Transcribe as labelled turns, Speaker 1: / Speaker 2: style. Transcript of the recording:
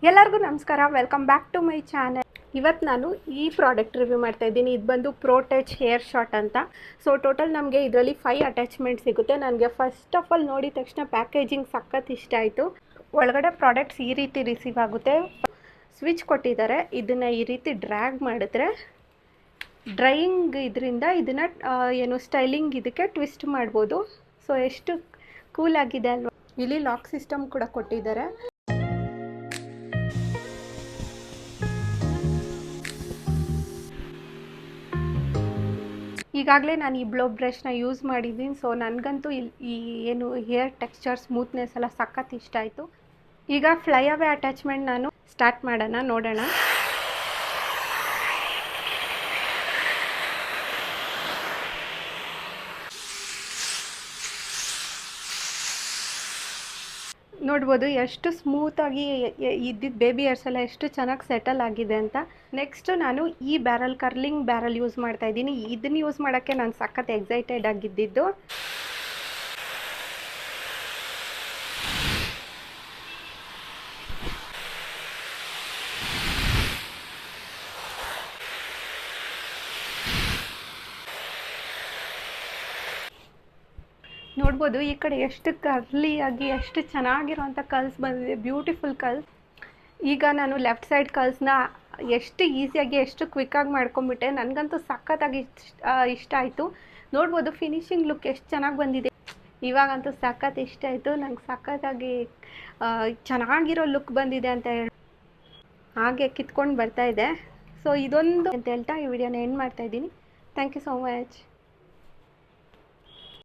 Speaker 1: ಎಲ್ಲರಿಗೂ ನಮಸ್ಕಾರ, welcome back to my channel. ಇವತ್ತು ನಾನು ಈ ಪ್ರಾಡಕ್ಟ್ ರಿವ್ಯೂ ಮಾಡ್ತಾ ಇದ್ದೀನಿ. ಇದು ಬಂದು ಪ್ರೋಟಚ್ ಹೇರ್ ಶಾಟ್ ಅಂತ. ಸೊ ಟೋಟಲ್ ನಮಗೆ ಇದರಲ್ಲಿ 5 ಅಟ್ಯಾಚ್ಮೆಂಟ್ ಸಿಗುತ್ತೆ. ನನಗೆ ಫಸ್ಟ್ ಆಫ್ ಆಲ್ ನೋಡಿದ ತಕ್ಷಣ ಪ್ಯಾಕೇಜಿಂಗ್ ಸಖತ್ ಇಷ್ಟ ಆಯಿತು. ಒಳಗಡೆ ಪ್ರಾಡಕ್ಟ್ಸ್ ಈ ರೀತಿ ರಿಸೀವ್ ಆಗುತ್ತೆ. ಸ್ವಿಚ್ ಕೊಟ್ಟಿದ್ದಾರೆ. ಇದನ್ನು ಈ ರೀತಿ ಡ್ರ್ಯಾಗ್ ಮಾಡಿದ್ರೆ ಡ್ರೈಯಿಂಗ್ ಇದರಿಂದ ಇದನ್ನು ಏನು ಸ್ಟೈಲಿಂಗ್ ಇದಕ್ಕೆ ಟ್ವಿಸ್ಟ್ ಮಾಡ್ಬೋದು. ಸೊ ಎಷ್ಟು ಕೂಲ್ ಆಗಿದೆ ಅಲ್ವಾ. ಇಲ್ಲಿ ಲಾಕ್ ಸಿಸ್ಟಮ್ ಕೂಡ ಕೊಟ್ಟಿದ್ದಾರೆ. ಈಗಾಗಲೇ ನಾನು ಈ ಬ್ಲೋ ಬ್ರಷ್ನ ಯೂಸ್ ಮಾಡಿದ್ದೀನಿ. ಸೊ ನನಗಂತೂ ಈ ಏನು ಹೇರ್ ಟೆಕ್ಸ್ಚರ್ ಸ್ಮೂತ್ನೆಸ್ ಎಲ್ಲ ಸಖತ್ ಇಷ್ಟ ಆಯಿತು. ಈಗ ಫ್ಲೈ ಅವೇ ಅಟ್ಯಾಚ್ಮೆಂಟ್ ನಾನು ಸ್ಟಾರ್ಟ್ ಮಾಡೋಣ, ನೋಡೋಣ. ನೋಡ್ಬೋದು ಎಷ್ಟು ಸ್ಮೂತಾಗಿ ಇದ್ದಿದ್ದು ಬೇಬಿ ಹೇರ್ಸ್ ಎಲ್ಲ ಎಷ್ಟು ಚೆನ್ನಾಗಿ ಸೆಟಲ್ ಆಗಿದೆ ಅಂತ. ನೆಕ್ಸ್ಟು ನಾನು ಈ ಕರ್ಲಿಂಗ್ ಬ್ಯಾರಲ್ ಯೂಸ್ ಮಾಡ್ತಾ ಇದ್ದೀನಿ. ಇದನ್ನು ಯೂಸ್ ಮಾಡೋಕ್ಕೆ ನಾನು ಸಖತ್ ಎಕ್ಸೈಟೆಡ್ ಆಗಿದ್ದಿದ್ದು. ನೋಡ್ಬೋದು ಈ ಕಡೆ ಎಷ್ಟು ಕರ್ಲಿಯಾಗಿ ಎಷ್ಟು ಚೆನ್ನಾಗಿರೋಂಥ ಕಲ್ಸ್ ಬಂದಿದೆ, ಬ್ಯೂಟಿಫುಲ್ ಕಲ್ಸ್. ಈಗ ನಾನು ಲೆಫ್ಟ್ ಸೈಡ್ ಕಲ್ಸ್ನ ಎಷ್ಟು ಈಸಿಯಾಗಿ ಎಷ್ಟು ಕ್ವಿಕ್ಕಾಗಿ ಮಾಡ್ಕೊಂಬಿಟ್ಟೆ. ನನಗಂತೂ ಸಖತ್ತಾಗಿ ಇಷ್ಟ ಆಯಿತು. ನೋಡ್ಬೋದು ಫಿನಿಶಿಂಗ್ ಲುಕ್ ಎಷ್ಟು ಚೆನ್ನಾಗಿ ಬಂದಿದೆ. ಇವಾಗಂತೂ ಸಖತ್ ಇಷ್ಟ ಆಯಿತು. ನಂಗೆ ಸಖತ್ತಾಗಿ ಚೆನ್ನಾಗಿರೋ ಲುಕ್ ಬಂದಿದೆ ಅಂತ ಹೇಳಿ ಹಾಗೆ ಕಿತ್ಕೊಂಡು ಬರ್ತಾಯಿದೆ. ಸೊ ಇದೊಂದು ಅಂತ ಹೇಳ್ತಾ ಈ ವಿಡಿಯೋನ ಎಂಡ್ ಮಾಡ್ತಾಯಿದ್ದೀನಿ. Thank you so much.